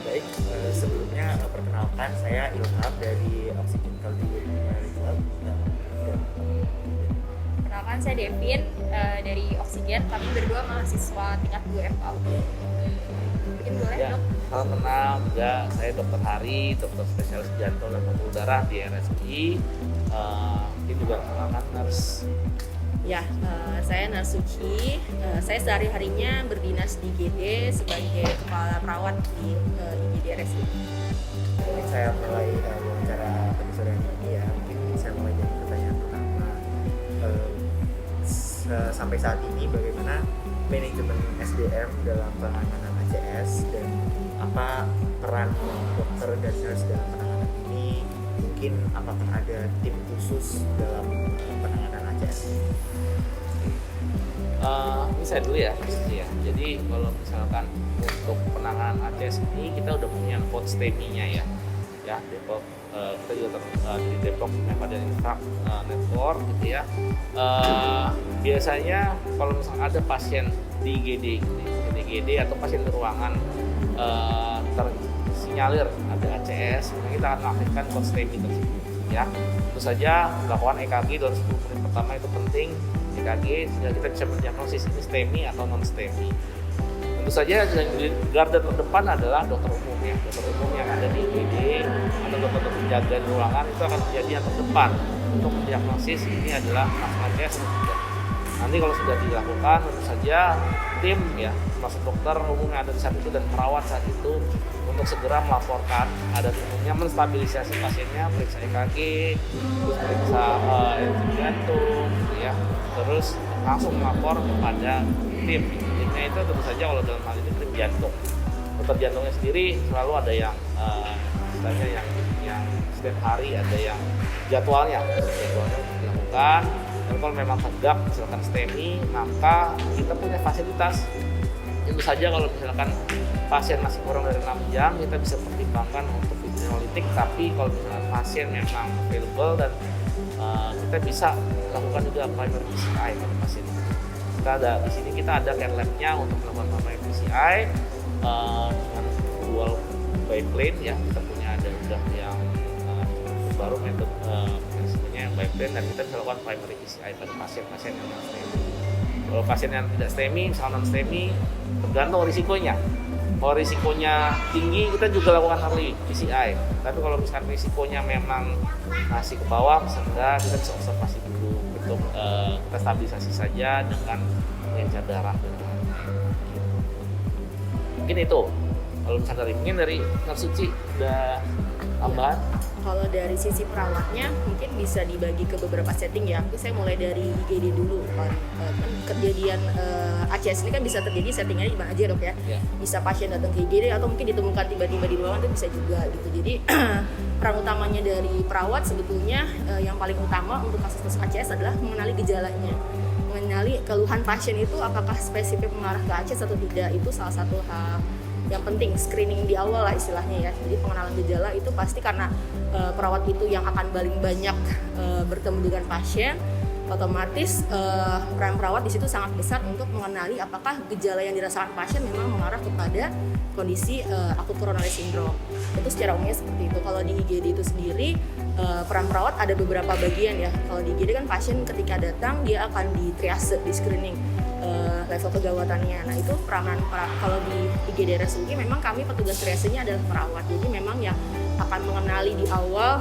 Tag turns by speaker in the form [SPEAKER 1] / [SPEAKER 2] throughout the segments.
[SPEAKER 1] Baik, sebelumnya perkenalkan saya Ilham dari Oxygen Culinary Club.
[SPEAKER 2] Perkenalkan saya Devin dari Oksigen, kami berdua mahasiswa tingkat 2 FAU. Mungkin boleh
[SPEAKER 3] Ya,
[SPEAKER 2] dok?
[SPEAKER 3] salam kenal juga, saya Dr. Hari, dokter spesialis jantung dan pembuluh darah di RSUI. Mungkin juga perkenalkan nurse.
[SPEAKER 2] Ya, saya Narsuci. Saya sehari-harinya berdinas di IGD sebagai kepala perawat di IGD RSUI.
[SPEAKER 1] Mungkin saya mulai wawancara episode ini ya. Mungkin saya mulai dari pertanyaan pertama. Sampai saat ini bagaimana manajemen SDM dalam penanganan ACS dan apa peran dokter dan nurse dalam penanganan ini? Mungkin apakah ada tim khusus dalam penanganan ACS?
[SPEAKER 3] Ini saya dulu ya, Jadi kalau misalkan untuk penanganan ACS ini kita udah punya code STEMI-nya ya Depok. Kita juga di Depok Medan Network gitu ya. Biasanya kalau misalkan ada pasien di IGD atau pasien di ruangan tersinyalir ada ACS, kita akan mengaktifkan code STEMI tersebut ya. Tentu saja melakukan EKG dalam 10 menit pertama itu penting. EKG sehingga kita bisa mendiagnosis ini STEMI atau non STEMI. Tentu saja garda terdepan adalah dokter umum ya. Dokter umum yang ada di IGD atau dokter penjaga di ruangan itu akan menjadi yang terdepan untuk mendiagnosis ini adalah masalah ACS atau tidak. Nanti kalau sudah dilakukan, tentu saja tim ya, termasuk dokter umum yang ada di saat itu dan perawat saat itu untuk segera melaporkan ada umumnya menstabilisasi pasiennya, periksa EKG, terus periksa enzim jantung, gitu ya, terus langsung melapor kepada timnya itu tentu saja kalau dalam hal ini tim jantung. Dokter jantungnya sendiri selalu ada yang istilahnya yang setiap hari ada yang jadwalnya dilakukan. Dan kalau memang tegak misalkan STEMI, maka kita punya fasilitas. Tentu saja kalau misalkan pasien masih kurang dari 6 jam, kita bisa pertimbangkan untuk videonolitik. Tapi kalau misalkan pasien memang available dan kita bisa lakukan juga primary PCI pada pasien itu. Kita ada di sini kita ada care lab-nya untuk melakukan primary PCI dengan dual biplane ya. Kita punya ada yang baru metode yang biplane dan kita bisa lakukan primary PCI pada pasien-pasien yang non STEMI. Kalau pasien yang tidak STEMI, misalnya non STEMI, tergantung risikonya. Kalau risikonya tinggi, kita juga lakukan early PCI. Tapi kalau misalkan risikonya memang masih ke bawah, misalnya kita bisa observasi dulu untuk kita stabilisasi saja dengan mengencar darah. Mungkin itu. Kalau misalnya dari Narsuci udah tambahan.
[SPEAKER 2] Kalau dari sisi perawatnya mungkin bisa dibagi ke beberapa setting ya. Tapi saya mulai dari IGD dulu kan kejadian ACS ini kan bisa terjadi settingnya di mana aja dok ya. Bisa pasien datang ke IGD atau mungkin ditemukan tiba-tiba di ruangan itu bisa juga gitu. Jadi peran utamanya dari perawat sebetulnya yang paling utama untuk kasus-kasus ACS adalah mengenali gejalanya, mengenali keluhan pasien itu apakah spesifik mengarah ke ACS atau tidak. Itu salah satu hal yang penting, screening di awal lah istilahnya ya. Jadi pengenalan gejala itu pasti karena perawat itu yang akan paling banyak bertemu dengan pasien, otomatis peran perawat di situ sangat besar untuk mengenali apakah gejala yang dirasakan pasien memang mengarah kepada kondisi akut coronary syndrome. Itu secara umumnya seperti itu. Kalau di IGD itu sendiri peran perawat ada beberapa bagian ya. Kalau di IGD kan pasien ketika datang dia akan di triase, di screening level kegawatannya. Nah itu peranan kalau di IGD RSUI memang kami petugas triasenya adalah perawat. Jadi memang yang akan mengenali di awal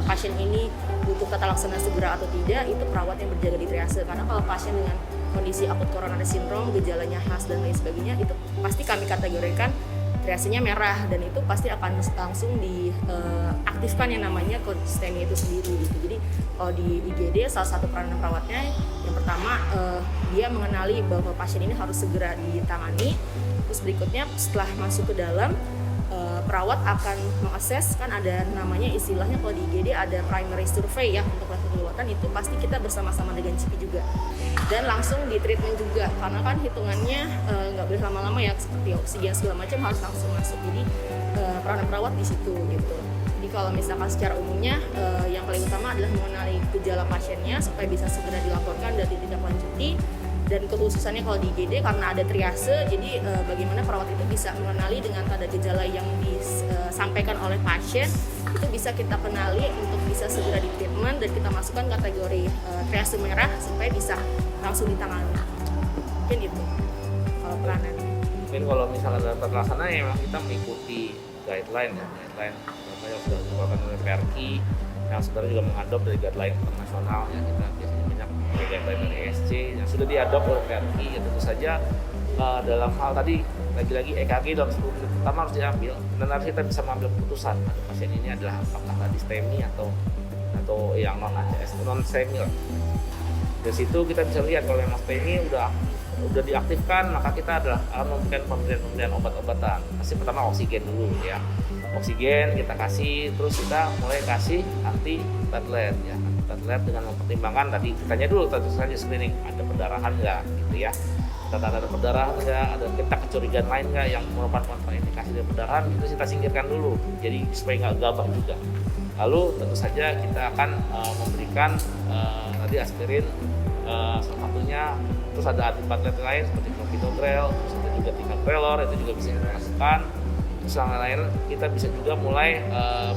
[SPEAKER 2] pasien ini butuh tata laksana segera atau tidak, itu perawat yang berjaga di triase. Karena kalau pasien dengan kondisi akut coronary syndrome, gejalanya khas dan lain sebagainya, itu pasti kami kategorikan triasenya merah dan itu pasti akan langsung diaktifkan yang namanya code STEMI itu sendiri gitu. Jadi kalau di IGD salah satu peranan perawatnya yang pertama dia mengenali bahwa pasien ini harus segera ditangani. Terus berikutnya setelah masuk ke dalam perawat akan mengakses, kan ada namanya istilahnya kalau di IGD ada primary survey ya untuk level kedaulatan, itu pasti kita bersama-sama dengan GP juga dan langsung di treatment juga karena kan hitungannya nggak boleh lama-lama ya, seperti oksigen segala macam harus langsung masuk, jadi peranan perawat di situ gitu. Jadi kalau misalkan secara umumnya yang paling utama adalah mengenali gejala pasiennya supaya bisa segera dilaporkan dan ditindaklanjuti. Dan kekhususannya kalau di IGD karena ada triase, jadi bagaimana perawat itu bisa mengenali dengan tanda gejala yang disampaikan oleh pasien, itu bisa kita kenali untuk bisa segera di treatment dan kita masukkan kategori triase merah supaya bisa langsung ditangani. Mungkin itu kalau peranan.
[SPEAKER 3] Mungkin kalau misalnya dalam terlaksana ya memang kita mengikuti guideline yang sudah dikeluarkan oleh PRKI, yang sebenarnya juga mengadop dari guideline internasional ya, kita biasanya banyak guideline dari ESC yang sudah diadop oleh PRKI. Ya tentu saja dalam hal tadi lagi-lagi EKG dalam 10 menit pertama harus diambil dan harus kita bisa mengambil keputusan pada pasien ini adalah apakah tadi STEMI atau yang non ACS, non STEMI lah. Dari situ kita bisa lihat kalau memang STEMI udah diaktifkan, maka kita adalah memberikan pemberian obat-obatan. Pasti pertama oksigen dulu ya. Oksigen kita kasih, terus kita mulai kasih anti platelet ya. Anti platelet dengan mempertimbangkan tadi tanya dulu tentu saja screening, ada perdarahan nggak gitu ya. Kita ada perdarahan nggak, ada kita kecurigaan lain nggak yang merupakan indikasi dari perdarahan, itu kita singkirkan dulu. Jadi supaya nggak gabah juga. Lalu tentu saja kita akan memberikan tadi aspirin salah satunya, terus ada antiplatelet lain seperti clopidogrel, terus ada juga ticagrelor, itu juga bisa kita masukkan. Terus yang lain kita bisa juga mulai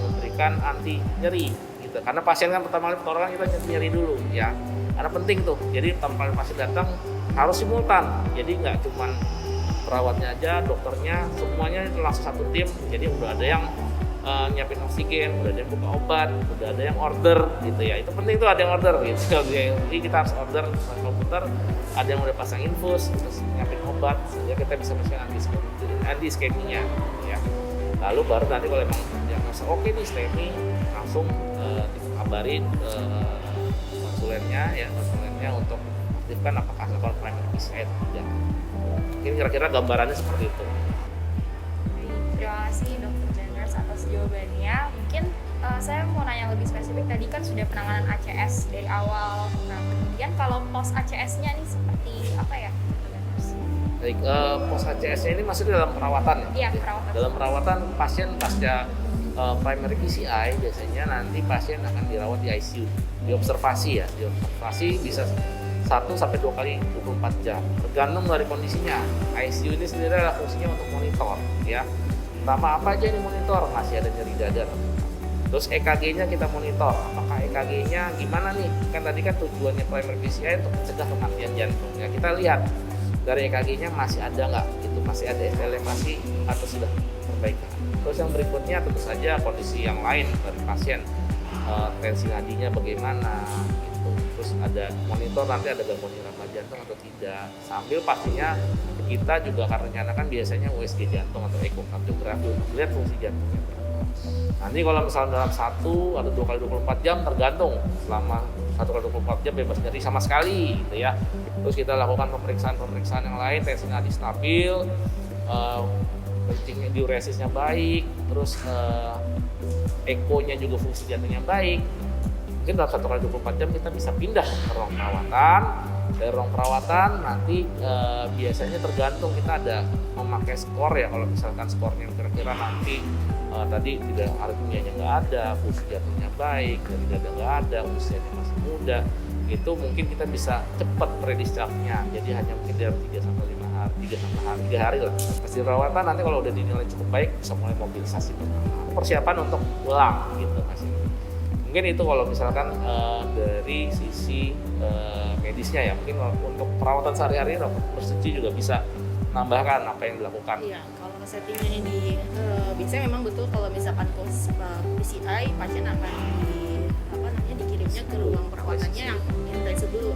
[SPEAKER 3] memberikan anti nyeri gitu. Karena pasien kan pertama kali pertolongan kita nyeri dulu ya. Karena penting tuh. Jadi pertama kali pasien datang harus simultan. Jadi nggak cuma perawatnya aja, dokternya, semuanya itu langsung satu tim. Jadi udah ada yang nyiapin oksigen, udah ada yang buka obat, udah ada yang order gitu ya. Itu penting tuh ada yang order gitu. Jadi kita harus order di komputer, ada yang udah pasang infus, terus nyiapin obat, sehingga kita bisa masukkan anti iskeminya ya. Lalu baru nanti kalau emang diagnosa oke nih STEMI, langsung kabarin konsulennya untuk aktifkan apakah lakukan primary PCI atau tidak. Mungkin kira-kira gambarannya seperti itu.
[SPEAKER 4] Terima kasih Dr. Jenders atas jawabannya. Mungkin saya mau nanya lebih spesifik, tadi kan sudah penanganan ACS dari awal. Nah, kemudian kalau post ACS-nya nih seperti apa ya, Dr. Jenders?
[SPEAKER 3] Baik, post ACS-nya ini maksudnya dalam perawatan ya?
[SPEAKER 4] Iya, perawatan.
[SPEAKER 3] Dalam perawatan pasien pasca primary PCI biasanya nanti pasien akan dirawat di ICU, diobservasi ya. Diobservasi bisa 1 sampai 2 kali 24 jam, tergantung dari kondisinya. ICU ini sendiri adalah fungsinya untuk monitor ya. Pertama apa aja ini monitor, masih ada nyeri dada. Terus EKG-nya kita monitor, apakah EKG-nya gimana nih? Kan tadi kan tujuannya primary PCI untuk mencegah kematian jantung. Ya kita lihat dari EKG-nya masih ada nggak, gitu, masih ada elevasi atau sudah perbaikan. Terus yang berikutnya tentu saja kondisi yang lain dari pasien, tensi nadinya bagaimana, gitu. Terus ada monitor nanti ada gangguan irama jantung atau tidak. Sambil pastinya kita juga karena kan biasanya USG jantung atau ekokardiografi untuk lihat fungsi jantungnya. Nanti kalau misalnya dalam 1 atau 2 kali 24 jam tergantung, selama 1 kali 24 jam bebas nyeri sama sekali gitu ya. Terus kita lakukan pemeriksaan yang lain, tensi nadi stabil, kencingnya diuresisnya baik, terus ekonya juga fungsi jantungnya baik. Mungkin dalam 1 kali 24 jam kita bisa pindah ke ruang perawatan. Dari ruang perawatan nanti biasanya tergantung kita ada memakai skor ya. Kalau misalkan skornya kira-kira nanti tadi tidak aritmianya nggak ada, fungsi jantungnya baik, dari dada nggak ada, usianya masih muda, itu mungkin kita bisa cepat predischarge-nya. Jadi hanya mungkin dalam 3 hari lah. Pas perawatan nanti kalau udah dinilai cukup baik bisa mulai mobilisasi persiapan untuk pulang gitu Mas. Mungkin itu kalau misalkan dari sisi medisnya ya. Mungkin untuk perawatan sehari-hari dokter Suci juga bisa menambahkan apa yang dilakukan.
[SPEAKER 2] Iya, kalau settingnya ini biasanya memang betul kalau misalkan post PCI pasien akan dikirimnya ke ruang perawatannya yang intensif dulu.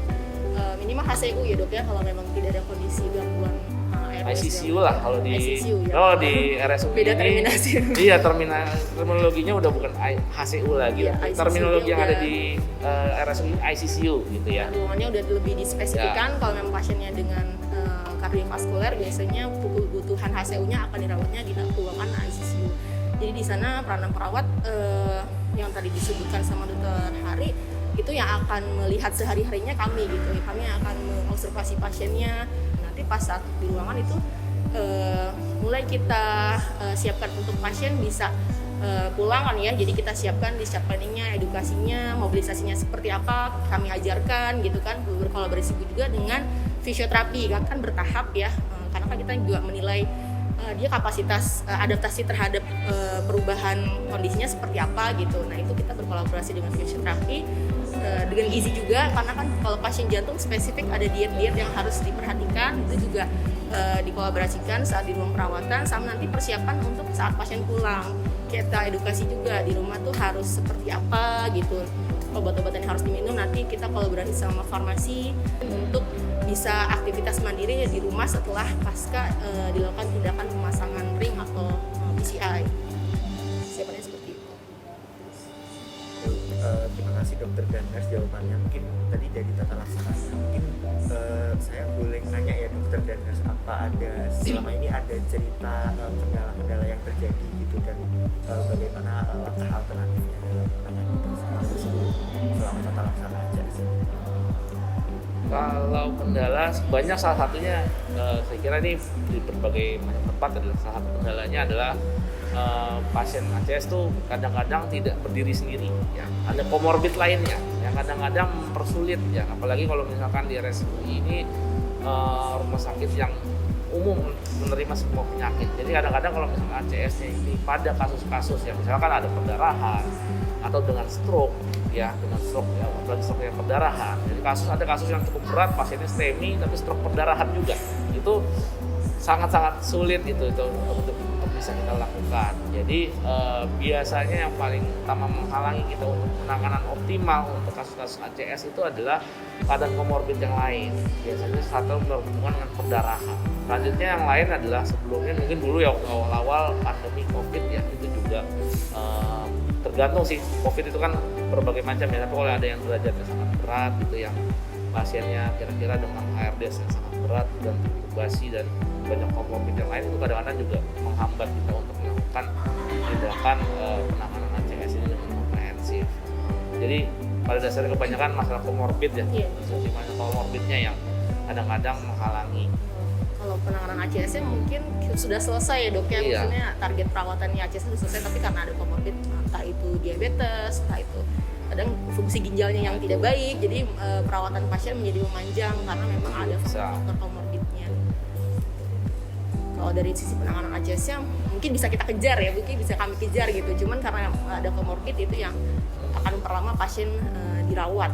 [SPEAKER 2] Minimal HCU ya dok ya, kalau memang tidak ada kondisi gangguan
[SPEAKER 3] ICCU lah kalau di
[SPEAKER 2] ICCU, ya.
[SPEAKER 3] Kalau di RSU
[SPEAKER 2] beda
[SPEAKER 3] ini
[SPEAKER 2] terminasi.
[SPEAKER 3] Iya, terminologinya udah bukan HCU lagi.
[SPEAKER 2] Iya,
[SPEAKER 3] Terminologi yang
[SPEAKER 2] udah,
[SPEAKER 3] ada di RSU ini ICCU gitu ya.
[SPEAKER 2] Ruangannya udah lebih dispesifikan kalau memang pasiennya dengan kardiovaskuler biasanya kebutuhan HCU-nya akan dirawatnya di ruangan ICU. Jadi di sana peranan perawat yang tadi disebutkan sama Dokter Hari itu yang akan melihat sehari-harinya kami gitu. Kami akan mengobservasi pasiennya. Nanti pas saat di ruangan itu mulai kita siapkan untuk pasien bisa pulang kan ya. Jadi kita siapkan di planningnya, edukasinya, mobilisasinya seperti apa, kami ajarkan gitu kan, berkolaborasi juga dengan fisioterapi kan bertahap ya. Karena kan kita juga menilai dia kapasitas adaptasi terhadap perubahan kondisinya seperti apa gitu. Nah itu kita berkolaborasi dengan fisioterapi, dengan gizi juga, karena kan kalau pasien jantung spesifik ada diet-diet yang harus diperhatikan, itu juga dikolaborasikan saat di ruang perawatan sama nanti persiapan untuk saat pasien pulang. Kita edukasi juga di rumah tuh harus seperti apa gitu, obat-obatan yang harus diminum, nanti kita kolaborasi sama farmasi untuk bisa aktivitas mandiri di rumah setelah pasca dilakukan tindakan pemasangan ring atau PCI. Siapanya seperti itu.
[SPEAKER 1] Terima kasih Dokter Daners jawabannya. Mungkin tadi dari tata laksananya, mungkin saya boleh nanya ya Dokter Daners, apa ada selama ini ada cerita kendala-kendala yang terjadi gitu, dan bagaimana langkah alternatifnya dalam menangani hal tersebut selama tata laksana ACS?
[SPEAKER 3] Kalau kendala banyak, salah satunya saya kira ini di berbagai macam tempat adalah salah satu kendalanya adalah pasien ACS tuh kadang-kadang tidak berdiri sendiri ya. Ada komorbid lainnya yang kadang-kadang mempersulit ya, apalagi kalau misalkan di RSUI ini rumah sakit yang umum menerima semua penyakit. Jadi kadang-kadang kalau misalkan ACS-nya ini pada kasus-kasus yang misalkan ada perdarahan atau dengan stroke ya, apalagi stroke yang perdarahan. Jadi ada kasus yang cukup berat, pasiennya STEMI tapi stroke perdarahan juga. Itu sangat-sangat sulit itu untuk bisa kita lakukan. Jadi biasanya yang paling utama menghalangi kita untuk penanganan optimal untuk kasus-kasus ACS itu adalah keadaan komorbid yang lain. Biasanya satu berhubungan dengan perdarahan. Selanjutnya yang lain adalah sebelumnya mungkin dulu ya awal-awal pandemi COVID ya, itu juga tergantung sih. COVID itu kan berbagai macam ya, tapi kalau ada yang derajatnya sangat berat gitu, yang pasiennya kira-kira dengan HRD yang sangat berat dan intubasi dan banyak komorbid yang lain, itu kadang-kadang juga menghambat kita untuk melakukan tindakan penanganan ACS ini dengan komprehensif. Jadi pada dasarnya kebanyakan masalah komorbid ya, masalah komorbidnya yang kadang-kadang menghalangi.
[SPEAKER 2] Kalau penanganan ACS-nya mungkin sudah selesai ya dok ya, maksudnya target perawatannya ACS sudah selesai, tapi karena ada komorbid, entah itu diabetes, entah itu kadang fungsi ginjalnya yang tidak baik, jadi perawatan pasien menjadi memanjang karena memang ada faktor komorbidnya. Kalau dari sisi penanganan ACS-nya mungkin bisa kita kejar ya, mungkin bisa kami kejar gitu, cuman karena ada komorbid itu yang akan memperlama pasien dirawat.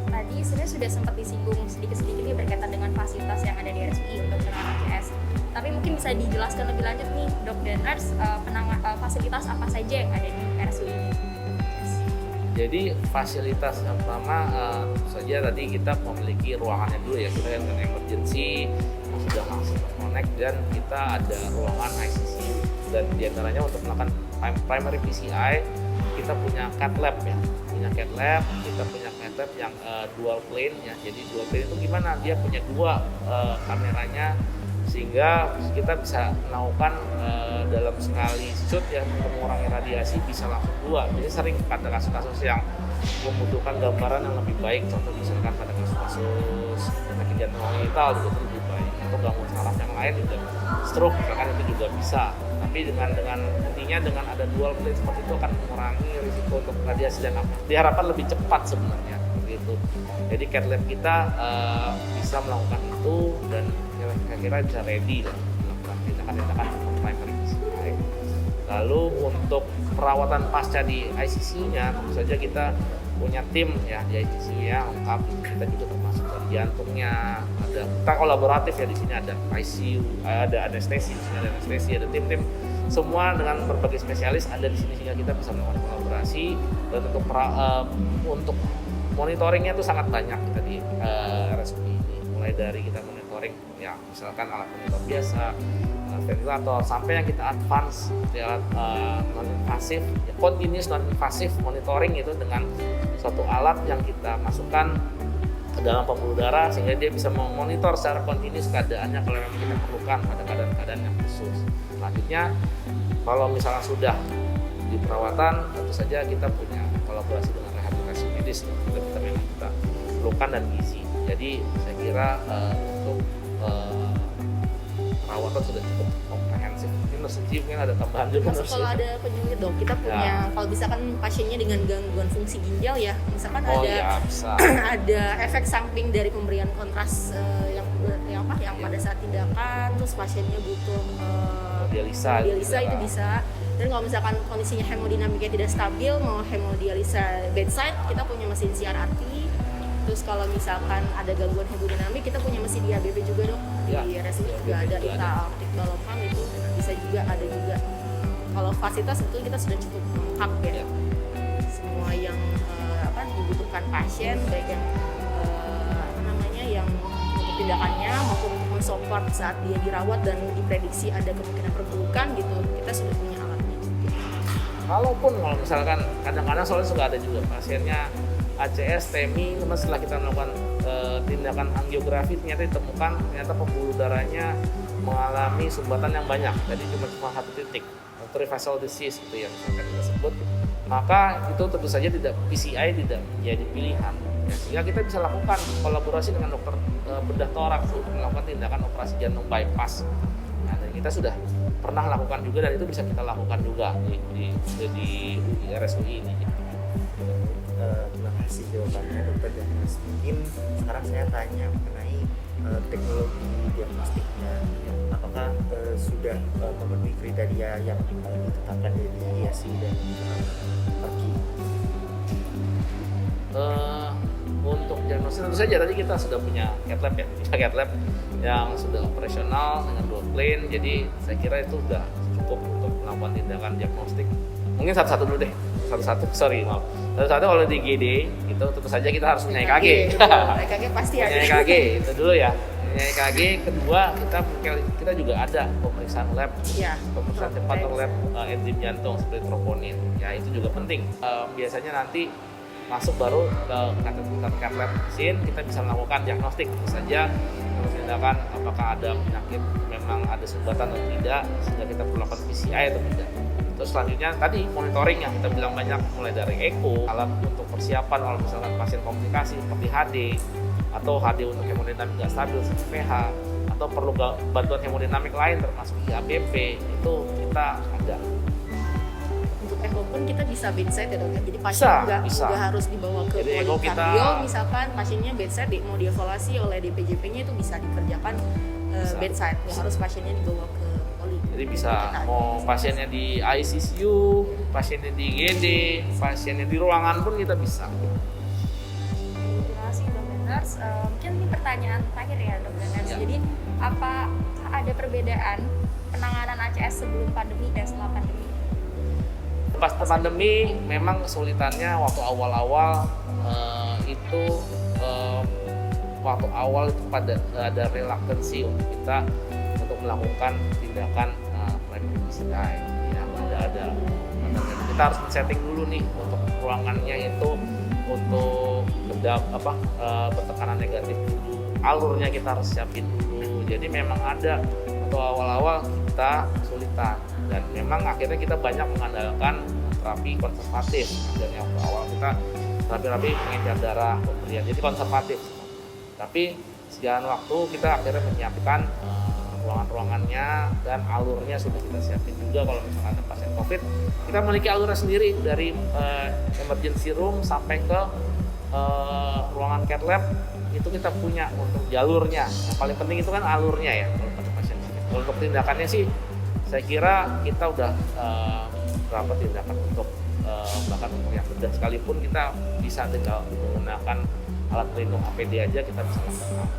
[SPEAKER 4] Tadi sebenarnya sudah sempat disinggung sedikit-sedikit nih berkaitan dengan fasilitas yang ada di RSUI untuk penanganan ACS. Tapi mungkin bisa dijelaskan lebih lanjut nih Dok Daners, fasilitas apa saja yang ada di RSUI ini?
[SPEAKER 3] Jadi fasilitas yang pertama tentu saja tadi kita memiliki ruangannya dulu ya, kita dengan emergency yang sudah langsung connect, dan kita ada ruangan ICU, dan diantaranya untuk melakukan primary PCI kita punya cath lab ya, kita punya cath lab yang dual plane ya. Jadi dual plane itu gimana? Dia punya dua kameranya, sehingga kita bisa melakukan dalam sekali shoot yang untuk mengurangi radiasi bisa langsung dua. Jadi sering pada kasus-kasus yang membutuhkan gambaran yang lebih baik, contoh misalkan pada kasus penyakit jantung kongenital juga lebih baik, atau gangguan saraf yang lain juga, stroke misalkan itu juga bisa. Tapi dengan intinya dengan ada dual plate seperti itu akan mengurangi risiko untuk radiasi dan diharapkan lebih cepat sebenarnya begitu. Jadi cath lab kita bisa melakukan itu, dan kira-kira bisa ready lah melakukan tindakan-tindakan primary PCI. Lalu untuk perawatan pasca di ICC-nya, tentu saja kita punya tim ya di ICC ya, lengkap. Kita juga termasuk dari jantungnya, ada kita kolaboratif ya, di sini ada ICU, ada anestesi, di sini ada anestesi, ada tim-tim semua dengan berbagai spesialis ada di sini, sehingga kita bisa melakukan kolaborasi. Dan untuk monitoringnya itu sangat banyak kita di RSUI ini, mulai dari kita monitoring ya misalkan alat monitor biasa, ventilator sampai yang kita advance di alat non invasif, continuous non invasif monitoring itu dengan suatu alat yang kita masukkan ke dalam pembuluh darah sehingga dia bisa memonitor secara continuous keadaannya kalau memang kita perlukan pada keadaan-keadaan yang khusus. Selanjutnya kalau misalnya sudah di perawatan, tentu saja kita punya kolaborasi dengan rehabilitasi medis kita memang kita perlukan dan gizi. Jadi saya kira untuk perawatan sudah cukup komprehensif. Mungkin Nurseji mungkin ada tambahan juga.
[SPEAKER 2] Kalau ada penyakit dok, kita punya kalau misalkan pasiennya dengan gangguan fungsi ginjal ya, misalkan ada efek samping dari pemberian kontras yang pada saat tindakan, terus pasiennya butuh
[SPEAKER 3] dialisa
[SPEAKER 2] itu bisa. Dan kalau misalkan kondisinya hemodinamiknya tidak stabil, mau hemodialisa bedside, kita punya mesin CRRT. Terus kalau misalkan ada gangguan hemodinamik, kita punya mesin di HBP juga dok. Di RSUD juga ada intra-aortic balloon itu bisa juga ada juga. Kalau fasilitas itu kita sudah cukup lengkap ya. Semua yang dibutuhkan pasien, baik yang yang untuk tindakannya maupun untuk mensupport saat dia dirawat dan diprediksi ada kemungkinan perburukan gitu, kita sudah punya alatnya juga.
[SPEAKER 3] Kalaupun kalau misalkan kadang-kadang soalnya suka ada juga pasiennya ACS, TEMI, kemudian setelah kita melakukan tindakan angiografi ternyata pembuluh darahnya mengalami sumbatan yang banyak, jadi cuma satu titik, artery vessel disease itu yang misalkan kita sebut, maka itu tentu saja PCI tidak menjadi pilihan. Sehingga kita bisa lakukan kolaborasi dengan dokter bedah toraks untuk melakukan tindakan operasi jantung bypass. Nah, dan kita sudah pernah lakukan juga dan itu bisa kita lakukan juga di RSUI ini.
[SPEAKER 1] Terima kasih jawabannya dokter Danas. Mungkin sekarang saya tanya mengenai teknologi diagnostiknya. Apakah sudah memenuhi kriteria yang ditetapkan dari IASI dan Turki?
[SPEAKER 3] Untuk diagnosis tentu saja tadi kita sudah punya cath lab ya, yang sudah operasional dengan dual plane, jadi saya kira itu sudah cukup untuk melakukan tindakan diagnostik. Mungkin satu-satu dulu deh, satu-satu kalau di GD itu tentu saja kita harus punya EKG.
[SPEAKER 2] EKG pasti ada.
[SPEAKER 3] EKG itu dulu ya. EKG kedua kita juga ada pemeriksaan lab, pemeriksaan cepat lab enzim jantung seperti troponin. Ya itu juga penting. Biasanya nanti masuk baru ke cath lab mesin, kita bisa melakukan diagnostik saja, tindakan apakah ada penyakit memang ada sumbatan atau tidak, sehingga kita perlu melakukan PCI atau tidak. Terus selanjutnya tadi monitoring yang kita bilang banyak, mulai dari echo, alat untuk persiapan kalau misalkan pasien komplikasi seperti HD atau HD untuk hemodinamik nggak stabil seperti PH, atau perlu bantuan hemodinamik lain termasuk IABP, itu kita ada.
[SPEAKER 2] Untuk echo pun kita bisa bedside ya dok, jadi pasien nggak harus dibawa ke polikardio, misalkan pasiennya bedside mau dievaluasi oleh DPJP-nya itu bisa dikerjakan bedside, nggak harus pasiennya dibawa ke poli.
[SPEAKER 3] Jadi bisa mau pasiennya di ICU, pasiennya di IGD, pasiennya di ruangan pun kita bisa.
[SPEAKER 4] Terima kasih Dok Denars. Mungkin ini pertanyaan terakhir ya Dok Denars.
[SPEAKER 3] Ya.
[SPEAKER 4] Jadi apa ada perbedaan penanganan ACS sebelum pandemi dan setelah pandemi?
[SPEAKER 3] Pas pandemi memang kesulitannya waktu awal-awal pada ada relaktansi untuk kita untuk melakukan tindakan PCI. Ya, ada kita harus setting dulu nih untuk ruangannya itu untuk bertekanan negatif dulu. Alurnya kita harus siapin dulu. Jadi memang ada waktu awal-awal kita kesulitan. Dan memang akhirnya kita banyak mengandalkan terapi konservatif. Dan yang awal kita terapi pengencer darah, pemberian, jadi konservatif. Tapi sejalan waktu kita akhirnya menyiapkan ruangan-ruangannya dan alurnya sudah kita siapin juga. Kalau misalnya ada pasien COVID, kita memiliki alurnya sendiri dari emergency room sampai ke ruangan cath lab, itu kita punya untuk jalurnya. Yang paling penting itu kan alurnya ya kalau pada pasien. Kalau untuk tindakannya sih saya kira kita udah berapa tindakan untuk bahkan untuk yang bedah sekalipun kita bisa tinggal menggunakan alat pelindung APD aja kita bisa lakukan.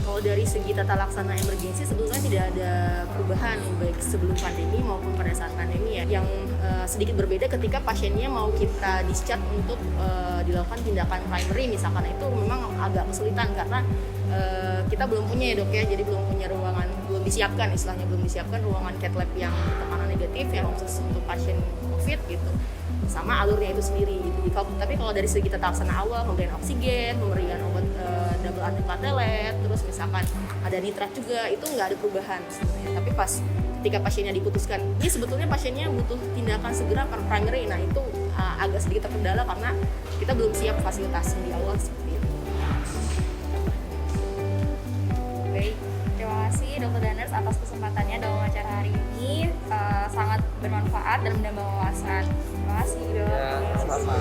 [SPEAKER 2] Kalau kalau dari segi tata laksana emergency sebetulnya tidak ada perubahan baik sebelum pandemi maupun pada saat pandemi ya. Yang sedikit berbeda ketika pasiennya mau kita discharge untuk dilakukan tindakan primary misalkan, itu memang agak kesulitan karena kita belum punya ya dok ya, jadi belum punya ruangan, belum disiapkan istilahnya, belum disiapkan ruangan cath lab yang tekanan negatif yang khusus untuk pasien COVID gitu, sama alurnya itu sendiri gitu. Tapi kalau dari segi tata laksana awal, pemberian oksigen, pemberian obat double antiplatelet, terus misalkan ada nitrat juga, itu nggak ada perubahan sebenarnya. Tapi pas ketika pasiennya diputuskan, ini sebetulnya pasiennya butuh tindakan segera primary, nah itu agak sedikit terkendala karena kita belum siap fasilitas di awal seperti itu.
[SPEAKER 4] Baik, terima kasih Dr. Daners atas kesempatannya dalam acara hari ini. Sangat bermanfaat dan menambah wawasan. Terima kasih dok.
[SPEAKER 3] Ya, sama.